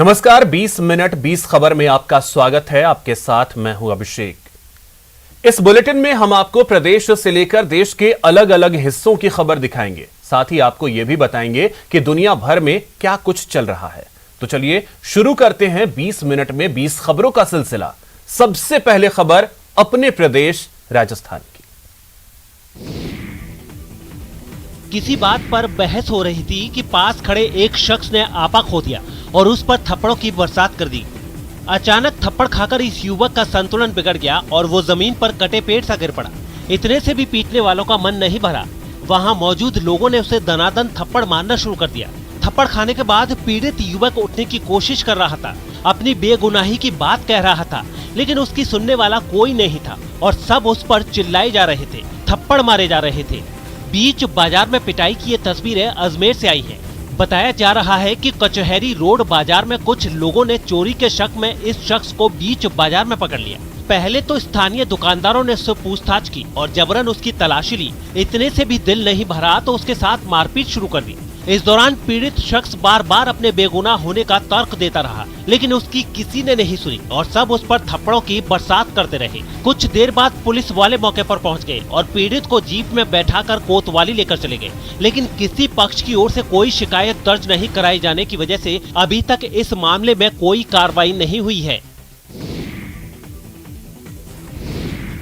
नमस्कार, 20 मिनट 20 खबर में आपका स्वागत है। आपके साथ मैं हूं अभिषेक। इस बुलेटिन में हम आपको प्रदेश से लेकर देश के अलग अलग हिस्सों की खबर दिखाएंगे। साथ ही आपको यह भी बताएंगे कि दुनिया भर में क्या कुछ चल रहा है। तो चलिए शुरू करते हैं 20 मिनट में 20 खबरों का सिलसिला। सबसे पहले खबर अपने प्रदेश राजस्थान की। किसी बात पर बहस हो रही थी कि पास खड़े एक शख्स ने आपा खो दिया और उस पर थप्पड़ों की बरसात कर दी। अचानक थप्पड़ खाकर इस युवक का संतुलन बिगड़ गया और वो जमीन पर कटे पेड़ सा गिर पड़ा। इतने से भी पीटने वालों का मन नहीं भरा। वहां मौजूद लोगों ने उसे दनादन थप्पड़ मारना शुरू कर दिया। थप्पड़ खाने के बाद पीड़ित युवक उठने की कोशिश कर रहा था, अपनी बेगुनाही की बात कह रहा था, लेकिन उसकी सुनने वाला कोई नहीं था और सब उस पर चिल्लाए जा रहे थे, थप्पड़ मारे जा रहे थे। बीच बाजार में पिटाई की ये तस्वीरें अजमेर से आई हैं। बताया जा रहा है कि कचहरी रोड बाजार में कुछ लोगों ने चोरी के शक में इस शख्स को बीच बाजार में पकड़ लिया। पहले तो स्थानीय दुकानदारों ने उससे पूछताछ की और जबरन उसकी तलाशी ली। इतने से भी दिल नहीं भरा तो उसके साथ मारपीट शुरू कर दी। इस दौरान पीड़ित शख्स बार बार अपने बेगुनाह होने का तर्क देता रहा, लेकिन उसकी किसी ने नहीं सुनी और सब उस पर थप्पड़ों की बरसात करते रहे। कुछ देर बाद पुलिस वाले मौके पर पहुंच गए और पीड़ित को जीप में बैठाकर कोतवाली लेकर चले गए, लेकिन किसी पक्ष की ओर से कोई शिकायत दर्ज नहीं कराई जाने की वजह से अभी तक इस मामले में कोई कार्रवाई नहीं हुई है।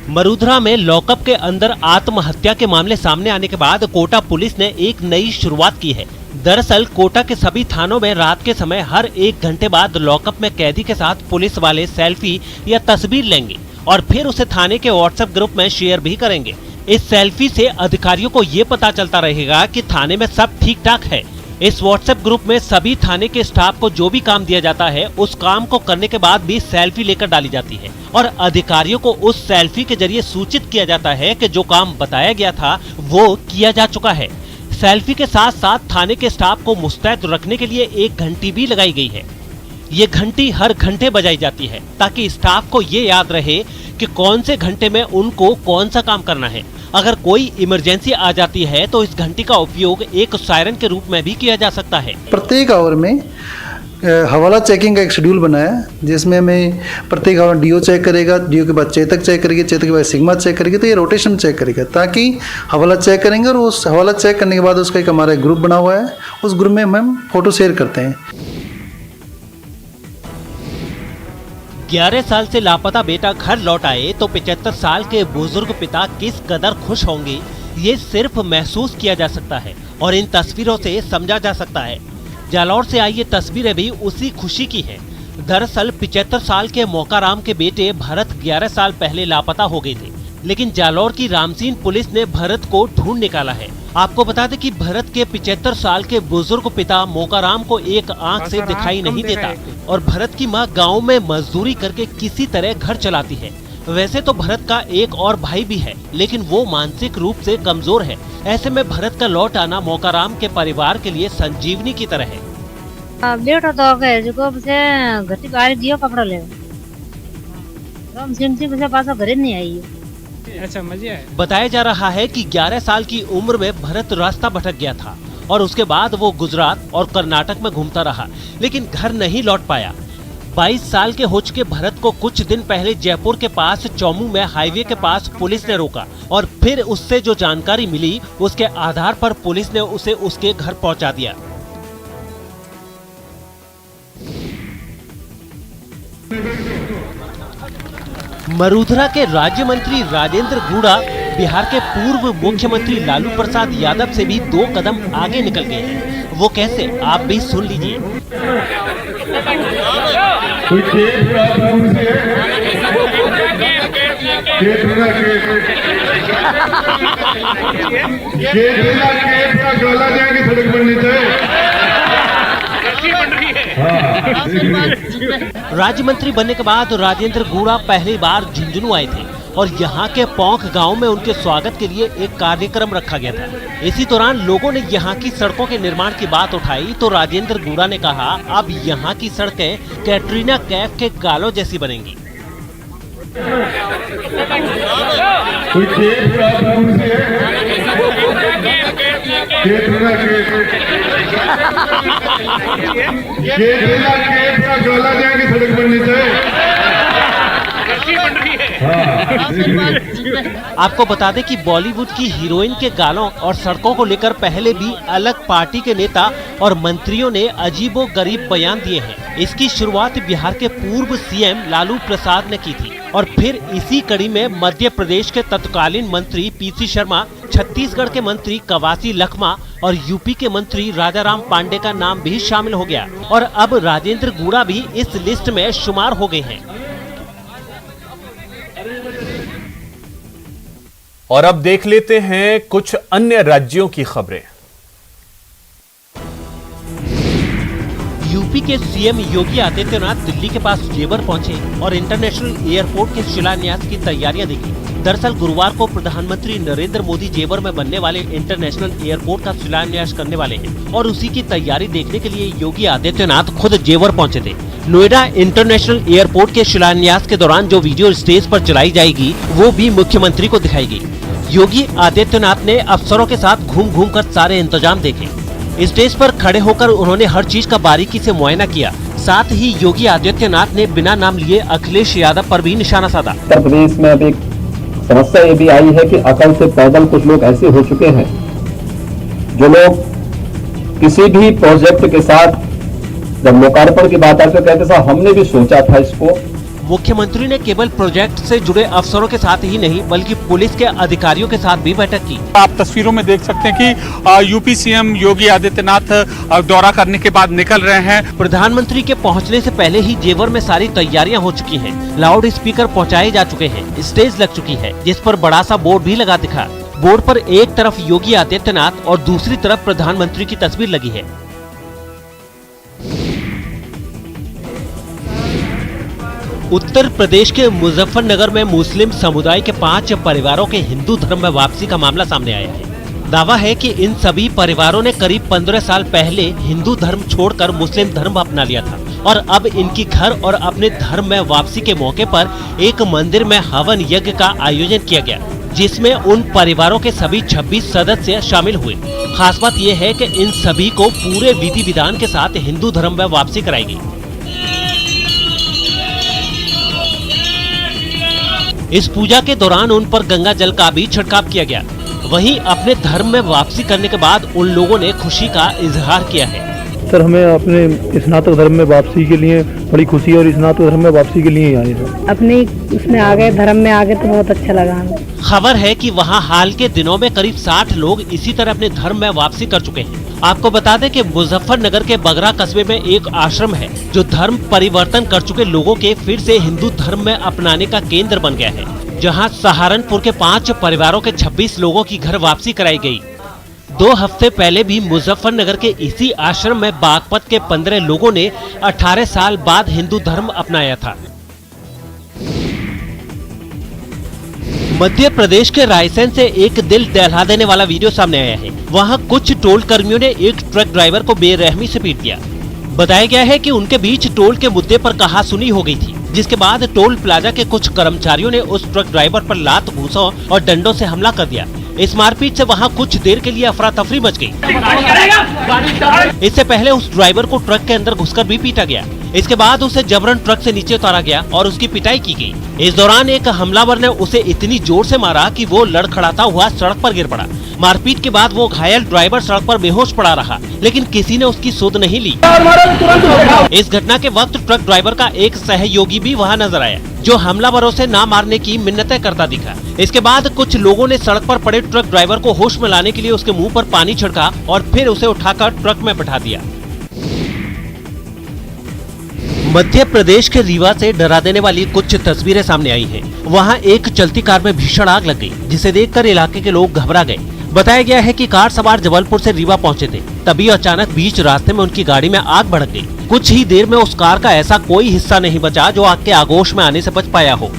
मरूधरा में लॉकअप के अंदर आत्महत्या के मामले सामने आने के बाद कोटा पुलिस ने एक नई शुरुआत की है। दरअसल कोटा के सभी थानों में रात के समय हर 1 घंटे बाद लॉकअप में कैदी के साथ पुलिस वाले सेल्फी या तस्वीर लेंगे और फिर उसे थाने के व्हाट्सएप ग्रुप में शेयर भी करेंगे। इस सेल्फी से अधिकारियों को ये पता चलता रहेगा कि थाने में सब ठीक ठाक है। इस व्हाट्सएप ग्रुप में सभी थाने के स्टाफ को जो भी काम दिया जाता है उस काम को करने के बाद भी सेल्फी लेकर डाली जाती है और अधिकारियों को उस सेल्फी के जरिए सूचित किया जाता है कि जो काम बताया गया था वो किया जा चुका है। सेल्फी के साथ साथ थाने के स्टाफ को मुस्तैद रखने के लिए एक घंटी भी लगाई गई है। ये घंटी हर घंटे बजाई जाती है ताकि स्टाफ को ये याद रहे कि कौन से घंटे में उनको कौन सा काम करना है। अगर कोई इमरजेंसी आ जाती है तो इस घंटी का उपयोग एक सायरन के रूप में भी किया जा सकता है। प्रत्येक आवर में हवाला चेकिंग का एक शेड्यूल बनाया है, जिसमें हमें प्रत्येक आवर डीओ चेक करेगा, डीओ के बाद चेतक चेक करेगी, चेतक के बाद सिग्मा चेक करेगी, तो ये रोटेशन चेक करेगा ताकि हवाला चेक करेंगे और उस हवाला चेक करने के बाद उसका एक हमारा ग्रुप बना हुआ है, उस ग्रुप में हम फोटो शेयर करते हैं। 11 साल से लापता बेटा घर लौट आए तो 75 साल के बुजुर्ग पिता किस कदर खुश होंगे ये सिर्फ महसूस किया जा सकता है और इन तस्वीरों से समझा जा सकता है। जालौर से आई ये तस्वीरें भी उसी खुशी की हैं। दरअसल 75 साल के मौकाराम के बेटे भरत 11 साल पहले लापता हो गए थे, लेकिन जालौर की रामसीन पुलिस ने भरत को ढूंढ निकाला है। आपको बता दें कि भरत के 75 साल के बुजुर्ग पिता मोकाराम को एक आंख से दिखाई नहीं देता और भरत की मां गांव में मजदूरी करके किसी तरह घर चलाती है। वैसे तो भरत का एक और भाई भी है, लेकिन वो मानसिक रूप से कमजोर है। ऐसे में भरत का लौट आना मोकाराम के परिवार के लिए संजीवनी की तरह है। बेटा तो गए जो से घटी बाहर दियो कपड़ा ले रामसीन से पास घरे नहीं आई। अच्छा, मजे आए। बताया जा रहा है कि 11 साल की उम्र में भरत रास्ता भटक गया था और उसके बाद वो गुजरात और कर्नाटक में घूमता रहा, लेकिन घर नहीं लौट पाया। 22 साल के हो चुके भरत को कुछ दिन पहले जयपुर के पास चौमू में हाईवे के पास पुलिस ने रोका और फिर उससे जो जानकारी मिली उसके आधार पर पुलिस ने उसे उसके घर पहुंचा दिया। मरूधरा के राज्य मंत्री राजेंद्र गूड़ा बिहार के पूर्व मुख्यमंत्री लालू प्रसाद यादव से भी 2 कदम आगे निकल गए हैं। वो कैसे, आप भी सुन लीजिए। राज्य मंत्री बनने के बाद राजेंद्र गूड़ा पहली बार झुंझुनू आए थे और यहाँ के पौंख गांव में उनके स्वागत के लिए एक कार्यक्रम रखा गया था। इसी दौरान लोगों ने यहाँ की सड़कों के निर्माण की बात उठाई तो राजेंद्र गूड़ा ने कहा, अब यहाँ की सड़कें कैटरीना कैफ के गालों जैसी बनेंगी। केतला केत का गला जाएगी सड़क बननी चाहिए। आपको बता दें कि बॉलीवुड की हीरोइन के गानों और सड़कों को लेकर पहले भी अलग पार्टी के नेता और मंत्रियों ने अजीबोगरीब बयान दिए हैं। इसकी शुरुआत बिहार के पूर्व सीएम लालू प्रसाद ने की थी और फिर इसी कड़ी में मध्य प्रदेश के तत्कालीन मंत्री पीसी शर्मा, छत्तीसगढ़ के मंत्री कवासी लखमा और यूपी के मंत्री राजाराम पांडे का नाम भी शामिल हो गया और अब राजेंद्र गुड़ा भी इस लिस्ट में शुमार हो गए हैं। और अब देख लेते हैं कुछ अन्य राज्यों की खबरें। यूपी के सीएम योगी आदित्यनाथ दिल्ली के पास जेवर पहुंचे और इंटरनेशनल एयरपोर्ट के शिलान्यास की तैयारियां देखी। दरअसल गुरुवार को प्रधानमंत्री नरेंद्र मोदी जेवर में बनने वाले इंटरनेशनल एयरपोर्ट का शिलान्यास करने वाले हैं और उसी की तैयारी देखने के लिए योगी आदित्यनाथ खुद जेवर पहुंचे थे। नोएडा इंटरनेशनल एयरपोर्ट के शिलान्यास के दौरान जो वीडियो स्टेज पर चलाई जाएगी वो भी मुख्यमंत्री को दिखाएगी। योगी आदित्यनाथ ने अफसरों के साथ घूम घूम कर सारे इंतजाम देखे। स्टेज पर खड़े होकर उन्होंने हर चीज का बारीकी से मुआयना किया। साथ ही योगी आदित्यनाथ ने बिना नाम लिए अखिलेश यादव पर भी निशाना साधा। उत्तर प्रदेश में अब एक समस्या ये भी आई है कि अकल से पैदल कुछ लोग ऐसे हो चुके हैं जो लोग किसी भी प्रोजेक्ट के साथ जब लोकार्पण की बात आती है तो कहते साहब हमने भी सोचा था इसको। मुख्यमंत्री ने केवल प्रोजेक्ट से जुड़े अफसरों के साथ ही नहीं बल्कि पुलिस के अधिकारियों के साथ भी बैठक की। आप तस्वीरों में देख सकते हैं कि यूपी सीएम योगी आदित्यनाथ दौरा करने के बाद निकल रहे हैं। प्रधानमंत्री के पहुंचने से पहले ही जेवर में सारी तैयारियां हो चुकी हैं। लाउड स्पीकर पहुंचाए जा चुके हैं। स्टेज लग चुकी है जिस पर बड़ा सा बोर्ड भी लगा दिखा। बोर्ड पर एक तरफ योगी आदित्यनाथ और दूसरी तरफ प्रधानमंत्री की तस्वीर लगी है। उत्तर प्रदेश के मुजफ्फरनगर में मुस्लिम समुदाय के 5 परिवारों के हिंदू धर्म में वापसी का मामला सामने आया है। दावा है कि इन सभी परिवारों ने करीब 15 साल पहले हिंदू धर्म छोड़कर मुस्लिम धर्म अपना लिया था और अब इनकी घर और अपने धर्म में वापसी के मौके पर एक मंदिर में हवन यज्ञ का आयोजन किया गया, जिसमें उन परिवारों के सभी 26 सदस्य शामिल हुए। खास बात यह है कि इन सभी को पूरे विधि विधान के साथ हिंदू धर्म में वापसी कराई गई। इस पूजा के दौरान उन पर गंगा जल का भी छिड़काव किया गया। वहीं अपने धर्म में वापसी करने के बाद उन लोगों ने खुशी का इजहार किया है। सर हमें अपने स्नातक धर्म में वापसी के लिए बड़ी खुशी और स्नातक धर्म में वापसी के लिए आए सर। अपने उसमें आ गए, धर्म में आ गए तो बहुत अच्छा लगा हमें। खबर है कि वहां हाल के दिनों में करीब 60 लोग इसी तरह अपने धर्म में वापसी कर चुके हैं। आपको बता दें कि मुजफ्फरनगर के बगरा कस्बे में एक आश्रम है जो धर्म परिवर्तन कर चुके लोगों के फिर से हिंदू धर्म में अपनाने का केंद्र बन गया है, जहां सहारनपुर के 5 परिवारों के 26 लोगों की घर वापसी कराई गई। 2 हफ्ते पहले भी मुजफ्फरनगर के इसी आश्रम में बागपत के 15 लोगों ने 18 साल बाद हिंदू धर्म अपनाया था। मध्य प्रदेश के रायसेन से एक दिल दहला देने वाला वीडियो सामने आया है। वहां कुछ टोल कर्मियों ने एक ट्रक ड्राइवर को बेरहमी से पीट दिया। बताया गया है कि उनके बीच टोल के मुद्दे पर कहासुनी हो गई थी, जिसके बाद टोल प्लाजा के कुछ कर्मचारियों ने उस ट्रक ड्राइवर पर लात, घूंसों और डंडों से हमला कर दिया। इस मारपीट से वहां कुछ देर के लिए अफरा तफरी मच गई। इससे पहले उस ड्राइवर को ट्रक के अंदर घुसकर भी पीटा गया। इसके बाद उसे जबरन ट्रक से नीचे उतारा गया और उसकी पिटाई की गई। इस दौरान एक हमलावर ने उसे इतनी जोर से मारा कि वो लड़खड़ाता हुआ सड़क पर गिर पड़ा। मारपीट के बाद वो घायल ड्राइवर सड़क पर बेहोश पड़ा रहा, लेकिन किसी ने उसकी सुध नहीं ली। इस घटना के वक्त ट्रक ड्राइवर का एक सहयोगी भी वहां नजर आया, जो हमलावरों से ना मारने की मिन्नतें करता दिखा। इसके बाद कुछ लोगों ने सड़क पर पड़े ट्रक ड्राइवर को होश में लाने के लिए उसके मुंह पर पानी छिड़का और फिर उसे उठाकर ट्रक में बैठा दिया। मध्य प्रदेश के रीवा से डरा देने वाली कुछ तस्वीरें सामने आई हैं। वहां एक चलती कार में भीषण आग लग गई, जिसे देखकर इलाके के लोग घबरा गए। बताया गया है कि कार सवार जबलपुर से रीवा पहुंचे थे, तभी अचानक बीच रास्ते में उनकी गाड़ी में आग भड़क गई। कुछ ही देर में उस कार का ऐसा कोई हिस्सा नहीं बचा जो आग के आगोश में आने से बच पाया हो।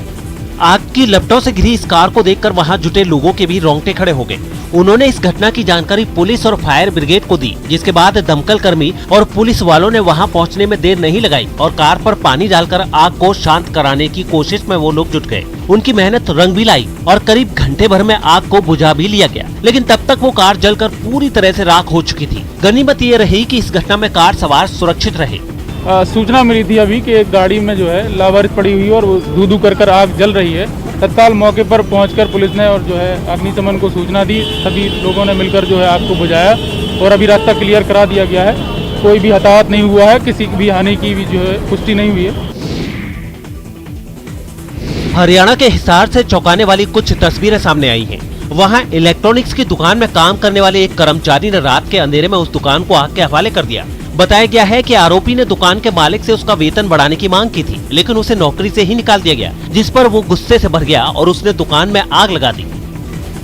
आग की लपटों से घिरी इस कार को देखकर वहां जुटे लोगों के भी रोंगटे खड़े हो गए। उन्होंने इस घटना की जानकारी पुलिस और फायर ब्रिगेड को दी, जिसके बाद दमकल कर्मी और पुलिस वालों ने वहां पहुंचने में देर नहीं लगाई और कार पर पानी डालकर आग को शांत कराने की कोशिश में वो लोग जुट गए। उनकी मेहनत रंग भी लाई और करीब घंटे भर में आग को बुझा भी लिया गया, लेकिन तब तक वो कार जलकर पूरी तरह से राख हो चुकी थी। गनीमत ये रही कि इस घटना में कार सवार सुरक्षित रहे। सूचना मिली थी अभी कि एक गाड़ी में जो है लावारिस पड़ी हुई है और वो धू कर आग जल रही है। तत्काल मौके पर पहुंचकर पुलिस ने और जो है अग्निशमन को सूचना दी। सभी लोगों ने मिलकर जो है आग को बुझाया और अभी रास्ता क्लियर करा दिया गया है। कोई भी हताहत नहीं हुआ है, किसी की भी हानि की भी जो है पुष्टि नहीं हुई है। हरियाणा के हिसार से चौंकाने वाली कुछ तस्वीरें सामने आई हैं। वहां इलेक्ट्रॉनिक्स की दुकान में काम करने वाले एक कर्मचारी ने रात के अंधेरे में उस दुकान को आग के हवाले कर दिया। बताया गया है कि आरोपी ने दुकान के मालिक से उसका वेतन बढ़ाने की मांग की थी, लेकिन उसे नौकरी से ही निकाल दिया गया, जिस पर वो गुस्से से भर गया और उसने दुकान में आग लगा दी।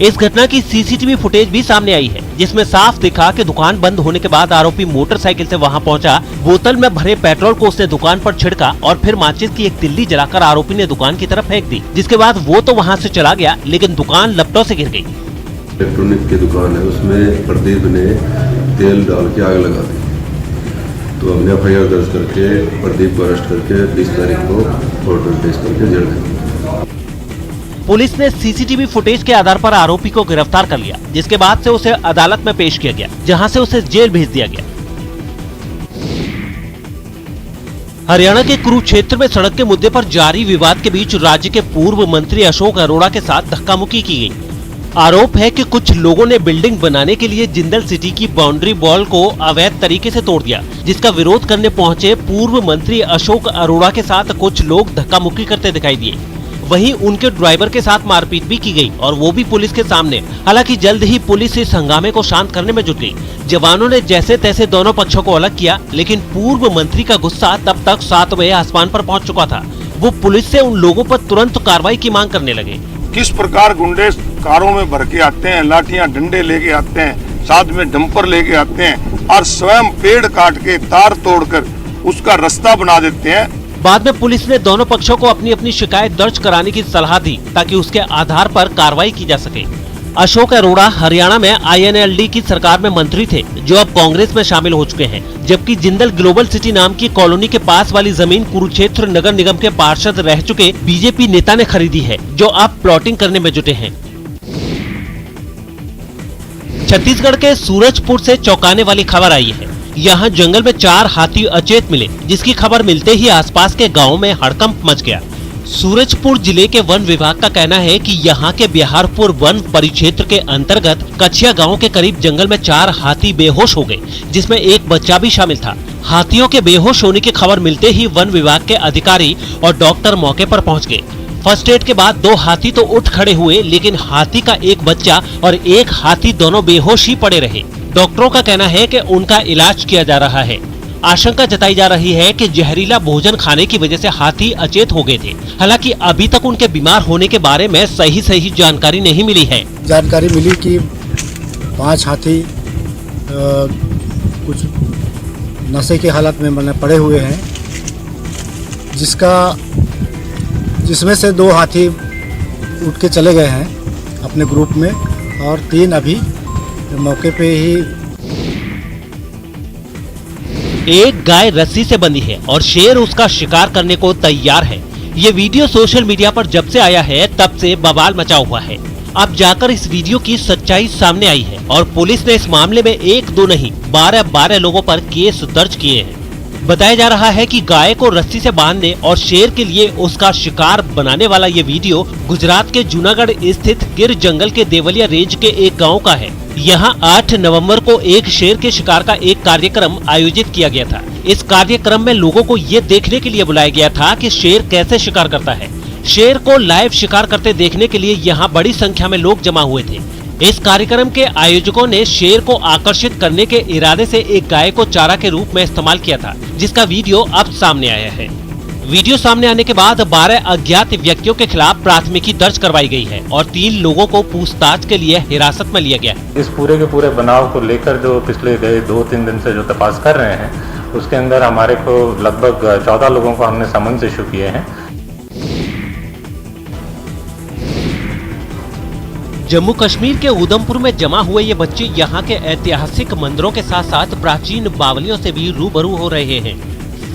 इस घटना की सीसीटीवी फुटेज भी सामने आई है, जिसमें साफ दिखा कि दुकान बंद होने के बाद आरोपी मोटरसाइकिल से वहां पहुंचा, बोतल में भरे पेट्रोल को उसने दुकान पर छिड़का और फिर माचिस की एक तिल्ली जलाकर आरोपी ने दुकान की तरफ फेंक दी। जिसके बाद वो तो वहां से चला गया, लेकिन दुकान लपटों से गिर गई। इलेक्ट्रॉनिक की दुकान है, उसमें प्रदीप ने तेल डाल के आग लगा दी। तो हमने एफआईआर दर्ज करके प्रदीप को अरेस्ट करके 20 तारीख को कोर्ट में पेश करके जेल भेजा। पुलिस ने सीसीटीवी फुटेज के आधार पर आरोपी को गिरफ्तार कर लिया, जिसके बाद से उसे अदालत में पेश किया गया, जहां से उसे जेल भेज दिया गया। हरियाणा के कुरुक्षेत्र में सड़क के मुद्दे पर जारी विवाद के बीच राज्य के पूर्व मंत्री अशोक अरोड़ा के साथ धक्का-मुक्की की गई। आरोप है कि कुछ लोगों ने बिल्डिंग बनाने के लिए जिंदल सिटी की बाउंड्री वॉल को अवैध तरीके से तोड़ दिया, जिसका विरोध करने पहुंचे पूर्व मंत्री अशोक अरोड़ा के साथ कुछ लोग धक्का-मुक्की करते दिखाई दिए। वहीं उनके ड्राइवर के साथ मारपीट भी की गई और वो भी पुलिस के सामने। हालांकि जल्द ही पुलिस इस हंगामे को शांत करने में जुट गई। जवानों ने जैसे तैसे दोनों पक्षों को अलग किया, लेकिन पूर्व मंत्री का गुस्सा तब तक 7वें आसमान पर पहुंच चुका था। वो पुलिस से उन लोगों पर तुरंत कार्रवाई की मांग करने लगे। किस प्रकार गुंडे कारों में भर के आते हैं, लाठियां डंडे लेके आते हैं, साथ में डंपर लेके आते हैं और स्वयं पेड़ काट के तार तोड़कर उसका रास्ता बना देते हैं। बाद में पुलिस ने दोनों पक्षों को अपनी अपनी शिकायत दर्ज कराने की सलाह दी, ताकि उसके आधार पर कार्रवाई की जा सके। अशोक अरोड़ा हरियाणा में INLD की सरकार में मंत्री थे, जो अब कांग्रेस में शामिल हो चुके हैं, जबकि जिंदल ग्लोबल सिटी नाम की कॉलोनी के पास वाली जमीन कुरुक्षेत्र नगर निगम के पार्षद रह चुके बीजेपी नेता ने खरीदी है, जो अब प्लॉटिंग करने में जुटे हैं। छत्तीसगढ़ के सूरजपुर से चौंकाने वाली खबर आई है। यहाँ जंगल में 4 हाथी अचेत मिले, जिसकी खबर मिलते ही आसपास के गाँव में हड़कंप मच गया। सूरजपुर जिले के वन विभाग का कहना है कि यहाँ के बिहारपुर वन परिक्षेत्र के अंतर्गत कछिया गांव के करीब जंगल में 4 हाथी बेहोश हो गए, जिसमें एक बच्चा भी शामिल था। हाथियों के बेहोश होने की खबर मिलते ही वन विभाग के अधिकारी और डॉक्टर मौके पर पहुंच गए। फर्स्ट एड के बाद 2 हाथी तो उठ खड़े हुए, लेकिन हाथी का एक बच्चा और एक हाथी दोनों बेहोश ही पड़े रहे। डॉक्टरों का कहना है कि उनका इलाज किया जा रहा है। आशंका जताई जा रही है कि जहरीला भोजन खाने की वजह से हाथी अचेत हो गए थे। हालांकि अभी तक उनके बीमार होने के बारे में सही जानकारी नहीं मिली है। जानकारी मिली कि 5 हाथी कुछ नशे की हालत में पड़े हुए हैं, जिसमें से 2 हाथी उठ के चले गए हैं अपने ग्रुप में और 3 अभी मौके पे ही। एक गाय रस्सी से बंधी है और शेर उसका शिकार करने को तैयार है। ये वीडियो सोशल मीडिया पर जब से आया है तब से बवाल मचा हुआ है। अब जाकर इस वीडियो की सच्चाई सामने आई है और पुलिस ने इस मामले में 1-2 नहीं 12 लोगों पर केस दर्ज किए हैं। बताया जा रहा है कि गाय को रस्सी से बांधने और शेर के लिए उसका शिकार बनाने वाला ये वीडियो गुजरात के जूनागढ़ स्थित गिर जंगल के देवलिया रेंज के एक गांव का है। यहाँ 8 नवंबर को एक शेर के शिकार का एक कार्यक्रम आयोजित किया गया था। इस कार्यक्रम में लोगों को ये देखने के लिए बुलाया गया था कि शेर कैसे शिकार करता है। शेर को लाइव शिकार करते देखने के लिए यहाँ बड़ी संख्या में लोग जमा हुए थे। इस कार्यक्रम के आयोजकों ने शेर को आकर्षित करने के इरादे से एक गाय को चारा के रूप में इस्तेमाल किया था, जिसका वीडियो अब सामने आया है। वीडियो सामने आने के बाद 12 अज्ञात व्यक्तियों के खिलाफ प्राथमिकी दर्ज करवाई गई है और 3 लोगों को पूछताछ के लिए हिरासत में लिया गया है। इस पूरे के पूरे बनाव को लेकर जो पिछले गए 2-3 दिन से जो तपास कर रहे हैं, उसके अंदर हमारे को लगभग 14 लोगों को हमने समन्स इशू किए हैं। जम्मू कश्मीर के उधमपुर में जमा हुए ये बच्चे यहाँ के ऐतिहासिक मंदिरों के साथ साथ प्राचीन बावलियों से भी रूबरू हो रहे हैं।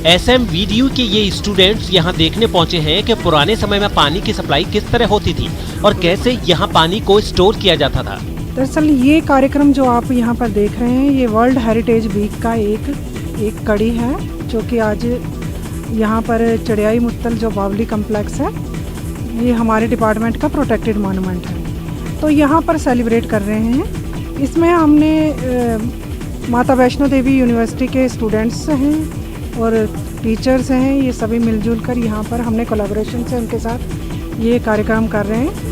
SMVDU के ये स्टूडेंट्स यहाँ देखने पहुँचे हैं कि पुराने समय में पानी की सप्लाई किस तरह होती थी और कैसे यहाँ पानी को स्टोर किया जाता था। दरअसल ये कार्यक्रम जो आप यहाँ पर देख रहे हैं ये वर्ल्ड हेरिटेज वीक का एक कड़ी है, जो कि आज यहाँ पर चढ़ियाई मुत्तल जो बावली कम्प्लेक्स है ये हमारे डिपार्टमेंट का प्रोटेक्टेड मॉन्यूमेंट है, तो यहाँ पर सेलिब्रेट कर रहे हैं। इसमें हमने माता वैष्णो देवी यूनिवर्सिटी के स्टूडेंट्स हैं और टीचर्स हैं, ये सभी मिलजुल कर यहाँ पर हमने कोलैबोरेशन से उनके साथ ये कार्यक्रम कर रहे हैं।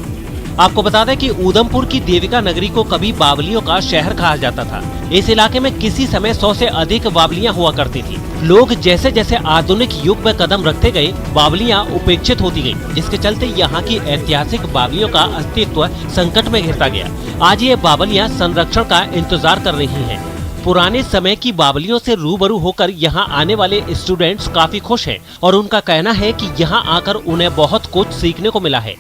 आपको बता दें कि उधमपुर की देविका नगरी को कभी बावलियों का शहर कहा जाता था। इस इलाके में किसी समय 100 से अधिक बावलियां हुआ करती थी। लोग जैसे जैसे आधुनिक युग में कदम रखते गए, बावलियां उपेक्षित होती गयी, जिसके चलते यहाँ की ऐतिहासिक बावलियों का अस्तित्व संकट में घिरता गया। आज ये बावलियां संरक्षण का इंतजार कर रही हैं। पुराने समय की बावलियों से रूबरू होकर यहाँ आने वाले स्टूडेंट्स काफी खुश हैं और उनका कहना है कि यहाँ आकर उन्हें बहुत कुछ सीखने को मिला है।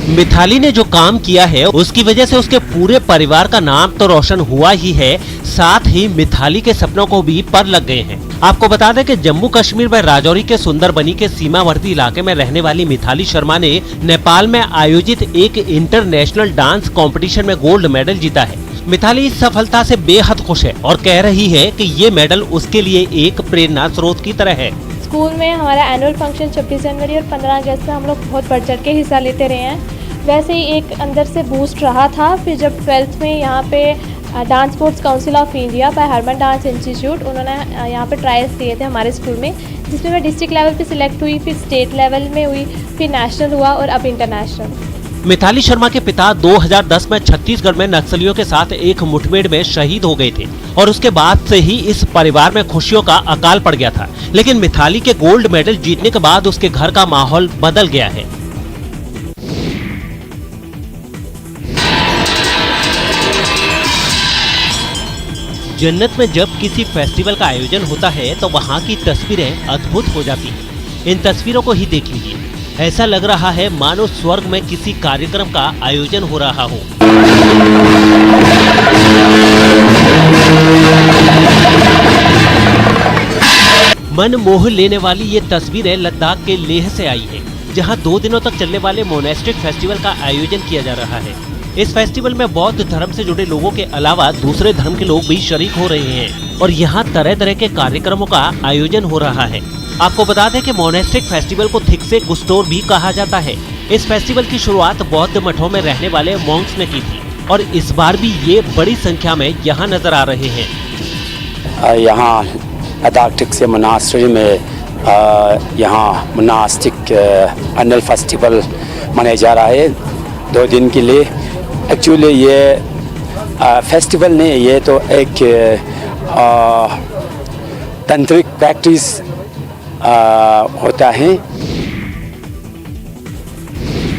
मिताली ने जो काम किया है उसकी वजह से उसके पूरे परिवार का नाम तो रोशन हुआ ही है, साथ ही मिताली के सपनों को भी पर लग गए हैं। आपको बता दें कि जम्मू कश्मीर में राजौरी के सुंदरबनी के सीमावर्ती इलाके में रहने वाली मिताली शर्मा ने नेपाल में आयोजित एक इंटरनेशनल डांस कंपटीशन में गोल्ड मेडल जीता है। मिताली इस सफलता से बेहद खुश है और कह रही है कि ये मेडल उसके लिए एक प्रेरणा स्रोत की तरह है। स्कूल में हमारा एनुअल फंक्शन 26 जनवरी और 15 अगस्त में हम लोग बहुत बढ़ चढ़ के हिस्सा लेते रहे हैं। वैसे ही एक अंदर से बूस्ट रहा था। फिर जब 12th में यहाँ पे dance sports council of India by Harman dance institute उन्होंने यहाँ पे ट्रायल्स दिए थे हमारे स्कूल में, जिसमें मैं डिस्ट्रिक्ट लेवल पे सिलेक्ट हुई, फिर स्टेट लेवल में हुई, फिर नेशनल हुआ और अब इंटरनेशनल। मिताली शर्मा के पिता 2010 में छत्तीसगढ़ में नक्सलियों के साथ एक मुठभेड़ में शहीद हो गए थे और उसके बाद से ही इस परिवार में खुशियों का अकाल पड़ गया था। लेकिन मिताली के गोल्ड मेडल जीतने के बाद उसके घर का माहौल बदल गया है। जन्नत में जब किसी फेस्टिवल का आयोजन होता है तो वहाँ की तस्वीरें अद्भुत हो जाती हैं। इन तस्वीरों को ही देख लीजिए, ऐसा लग रहा है मानो स्वर्ग में किसी कार्यक्रम का आयोजन हो रहा हो। मन मोह लेने वाली ये तस्वीरें लद्दाख के लेह से आई है, जहाँ 2 दिनों तक चलने वाले मोनेस्टिक फेस्टिवल का आयोजन किया जा रहा है। इस फेस्टिवल में बौद्ध धर्म से जुड़े लोगों के अलावा दूसरे धर्म के लोग भी शरीक हो रहे हैं और यहाँ तरह तरह के कार्यक्रमों का आयोजन हो रहा है। आपको बता दें कि मोनेस्टिक फेस्टिवल को थिकसे गुस्टोर भी कहा जाता है। इस फेस्टिवल की शुरुआत बौद्ध मठों में रहने वाले मॉन्क्स ने की थी और इस बार भी ये बड़ी संख्या में यहाँ नजर आ रहे हैं। यहाँ लद्दाख थिकसे मोनास्ट्री में यहाँ मोनास्टिक एनुअल फेस्टिवल मनाया जा रहा है 2 दिन के लिए। एक्चुअली ये फेस्टिवल नहीं, ये तो एक तंत्रिक प्रैक्टिस होता है।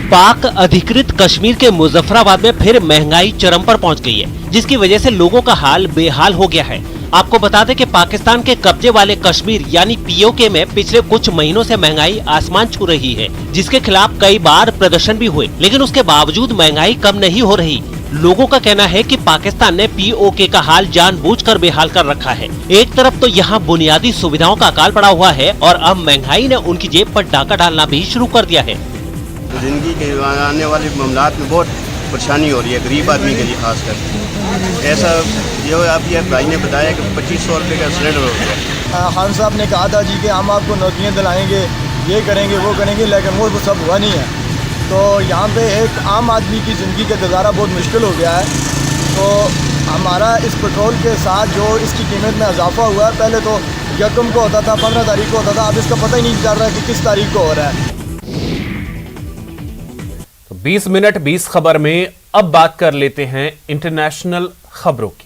पाक अधिकृत कश्मीर के मुजफ्फराबाद में फिर महंगाई चरम पर पहुंच गई है, जिसकी वजह से लोगों का हाल बेहाल हो गया है। आपको बता दें कि पाकिस्तान के कब्जे वाले कश्मीर यानी POK में पिछले कुछ महीनों से महंगाई आसमान छू रही है, जिसके खिलाफ कई बार प्रदर्शन भी हुए, लेकिन उसके बावजूद महंगाई कम नहीं हो रही। लोगों का कहना है कि पाकिस्तान ने POK का हाल जानबूझकर बेहाल कर रखा है। एक तरफ तो यहाँ बुनियादी सुविधाओं का अकाल पड़ा हुआ है और अब महंगाई ने उनकी जेब पर डाका डालना भी शुरू कर दिया है। जिंदगी के आने वाले मामलात में बहुत परेशानी हो रही है गरीब आदमी के लिए खासकर। ऐसा जो अभी भाई ने बताया कि 2500 रुपये का सिलेंडर हो गया। खान साहब ने कहा था जी कि हम आपको नौकरियाँ दिलाएंगे, ये करेंगे वो करेंगे, लेकिन वो सब हुआ नहीं है। तो यहाँ पे एक आम आदमी की ज़िंदगी का गुजारा बहुत मुश्किल हो गया है। तो हमारा इस पेट्रोल के साथ जो इसकी कीमत में इजाफा हुआ है, पहले तो 1 को होता था, 15 तारीख को होता था, अब इसका पता ही नहीं चल रहा कि किस तारीख को हो रहा है। 20 मिनट 20 खबर में अब बात कर लेते हैं इंटरनेशनल खबरों की।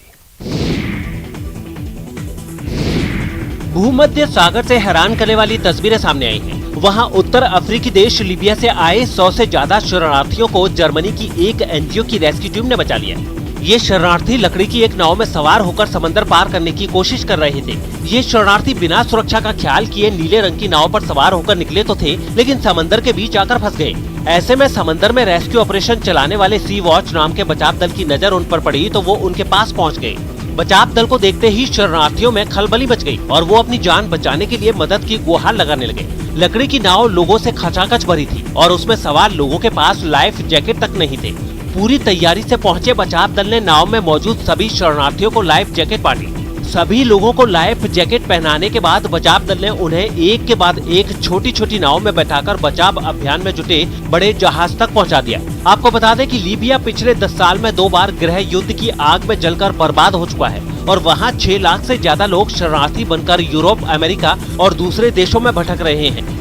भूमध्य सागर से हैरान करने वाली तस्वीरें सामने आई हैं। वहां उत्तर अफ्रीकी देश लीबिया से आए 100 से ज्यादा शरणार्थियों को जर्मनी की एक NGO की रेस्क्यू टीम ने बचा लिया। ये शरणार्थी लकड़ी की एक नाव में सवार होकर समंदर पार करने की कोशिश कर रहे थे। ये शरणार्थी बिना सुरक्षा का ख्याल किए नीले रंग की नाव पर सवार होकर निकले तो थे, लेकिन समंदर के बीच आकर फंस गए। ऐसे में समंदर में रेस्क्यू ऑपरेशन चलाने वाले सी वॉच नाम के बचाव दल की नजर उन पर पड़ी तो वो उनके पास पहुँच गए। बचाव दल को देखते ही शरणार्थियों में खलबली मच गई और वो अपनी जान बचाने के लिए मदद की गुहार लगाने लगे। लकड़ी की नाव लोगों से खचाखच भरी थी और उसमें सवार लोगों के पास लाइफ जैकेट तक नहीं थे। पूरी तैयारी से पहुंचे बचाव दल ने नाव में मौजूद सभी शरणार्थियों को लाइफ जैकेट बांटी। सभी लोगों को लाइफ जैकेट पहनाने के बाद बचाव दल ने उन्हें एक के बाद एक छोटी छोटी नाव में बैठाकर बचाव अभियान में जुटे बड़े जहाज तक पहुंचा दिया। आपको बता दें कि लीबिया पिछले 10 साल में 2 बार गृह युद्ध की आग में जलकर बर्बाद हो चुका है और वहां 6 लाख से ज्यादा लोग शरणार्थी बनकर यूरोप, अमेरिका और दूसरे देशों में भटक रहे हैं।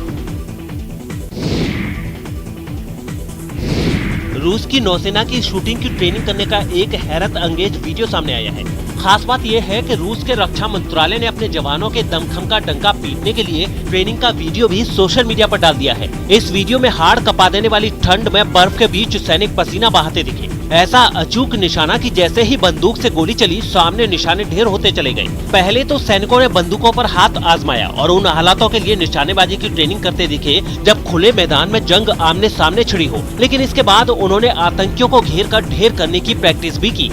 रूस की नौसेना की शूटिंग की ट्रेनिंग करने का एक हैरत अंगेज वीडियो सामने आया है। खास बात यह है कि रूस के रक्षा मंत्रालय ने अपने जवानों के दमखम का डंका पीटने के लिए ट्रेनिंग का वीडियो भी सोशल मीडिया पर डाल दिया है। इस वीडियो में हाड़ कपा देने वाली ठंड में बर्फ के बीच सैनिक पसीना बहाते दिखे। ऐसा अचूक निशाना कि जैसे ही बंदूक से गोली चली, सामने निशाने ढेर होते चले गए। पहले तो सैनिकों ने बंदूकों पर हाथ आजमाया और उन हालातों के लिए निशानेबाजी की ट्रेनिंग करते दिखे जब खुले मैदान में जंग आमने सामने छिड़ी हो। लेकिन इसके बाद उन्होंने आतंकियों को घेर कर ढेर करने की प्रैक्टिस भी की।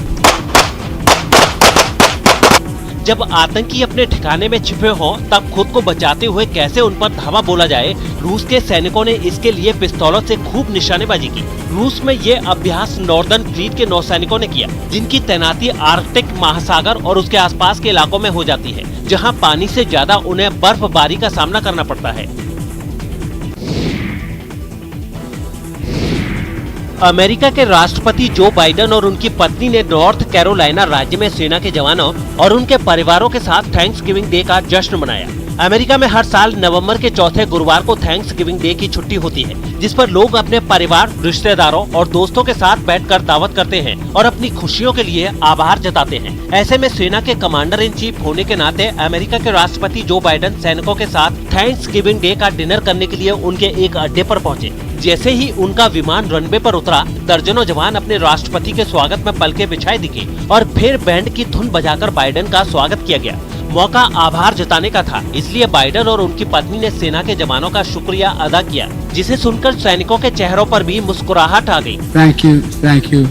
जब आतंकी अपने ठिकाने में छिपे हों तब खुद को बचाते हुए कैसे उन पर धावा बोला जाए, रूस के सैनिकों ने इसके लिए पिस्तौलों से खूब निशानेबाजी की। रूस में ये अभ्यास नॉर्दर्न फ्लीट के नौसैनिकों ने किया, जिनकी तैनाती आर्कटिक महासागर और उसके आसपास के इलाकों में हो जाती है, जहां पानी से ज्यादा उन्हें बर्फबारी का सामना करना पड़ता है। अमेरिका के राष्ट्रपति जो बाइडेन और उनकी पत्नी ने नॉर्थ कैरोलिना राज्य में सेना के जवानों और उनके परिवारों के साथ थैंक्सगिविंग डे का जश्न मनाया। अमेरिका में हर साल नवंबर के चौथे गुरुवार को थैंक्सगिविंग डे की छुट्टी होती है, जिस पर लोग अपने परिवार, रिश्तेदारों और दोस्तों के साथ बैठकर दावत करते हैं और अपनी खुशियों के लिए आभार जताते हैं। ऐसे में सेना के कमांडर इन चीफ होने के नाते अमेरिका के राष्ट्रपति जो बाइडेन सैनिकों के साथ थैंक्सगिविंग डे का डिनर करने के लिए उनके एक अड्डे पर पहुँचे। जैसे ही उनका विमान रनवे पर उतरा, दर्जनों जवान अपने राष्ट्रपति के स्वागत में पलके बिछाए दिखे और फिर बैंड की धुन बजाकर बाइडेन का स्वागत किया गया। मौका आभार जताने का था, इसलिए बाइडेन और उनकी पत्नी ने सेना के जवानों का शुक्रिया अदा किया, जिसे सुनकर सैनिकों के चेहरों पर भी मुस्कुराहट आ गई। Thank you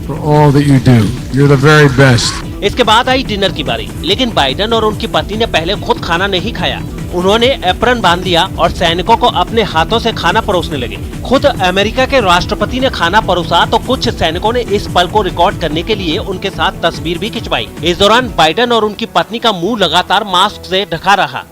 for all that you do. You're the very best. इसके बाद आई डिनर की बारी, लेकिन बाइडेन और उनकी पत्नी ने पहले खुद खाना नहीं खाया। उन्होंने एप्रन बांध लिया और सैनिकों को अपने हाथों से खाना परोसने लगे। खुद अमेरिका के राष्ट्रपति ने खाना परोसा तो कुछ सैनिकों ने इस पल को रिकॉर्ड करने के लिए उनके साथ तस्वीर भी खिंचवाई। इस दौरान बाइडेन और उनकी पत्नी का मुंह लगातार मास्क से ढका रहा।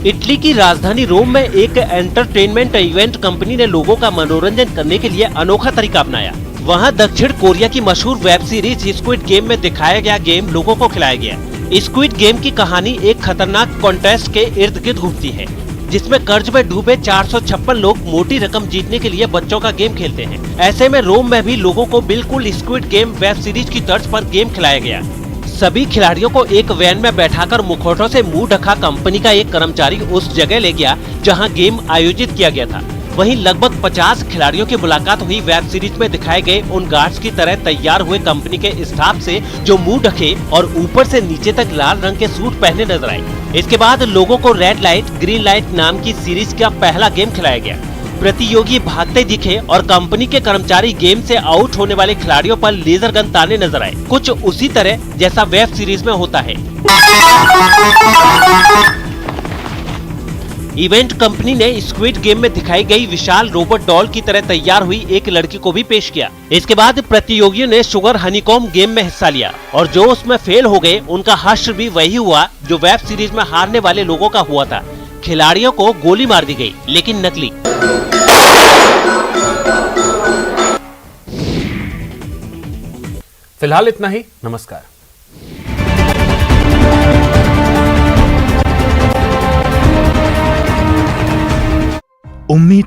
इटली की राजधानी रोम में एक एंटरटेनमेंट इवेंट कंपनी ने लोगों का मनोरंजन करने के लिए अनोखा तरीका अपनाया। वहां दक्षिण कोरिया की मशहूर वेब सीरीज स्क्विड गेम में दिखाया गया गेम लोगों को खिलाया गया। स्क्विड गेम की कहानी एक खतरनाक कॉन्टेस्ट के इर्द गिर्द घूमती है, जिसमें कर्ज में डूबे 456 लोग मोटी रकम जीतने के लिए बच्चों का गेम खेलते हैं। ऐसे में रोम में भी लोगों को बिल्कुल स्क्विड गेम वेब सीरीज की तर्ज पर गेम खिलाया गया। सभी खिलाड़ियों को एक वैन में बैठाकर मुखौटों से मुंह ढका कंपनी का एक कर्मचारी उस जगह ले गया जहां गेम आयोजित किया गया था। वहीं लगभग 50 खिलाड़ियों की मुलाकात हुई वेब सीरीज में दिखाए गए उन गार्ड्स की तरह तैयार हुए कंपनी के स्टाफ से, जो मुंह ढके और ऊपर से नीचे तक लाल रंग के सूट पहने नजर आए। इसके बाद लोगों को रेड लाइट ग्रीन लाइट नाम की सीरीज का पहला गेम खिलाया गया। प्रतियोगी भागते दिखे और कंपनी के कर्मचारी गेम से आउट होने वाले खिलाड़ियों पर लेजर गन ताने नजर आए, कुछ उसी तरह जैसा वेब सीरीज में होता है। इवेंट कंपनी ने स्क्विड गेम में दिखाई गई विशाल रोबोट डॉल की तरह तैयार हुई एक लड़की को भी पेश किया। इसके बाद प्रतियोगियों ने शुगर हनीकॉम गेम में हिस्सा लिया और जो उसमें फेल हो गए उनका हश्र भी वही हुआ जो वेब सीरीज में हारने वाले लोगों का हुआ था। खिलाड़ियों को गोली मार दी गई, लेकिन नकली। फिलहाल इतना ही। नमस्कार। उम्मीद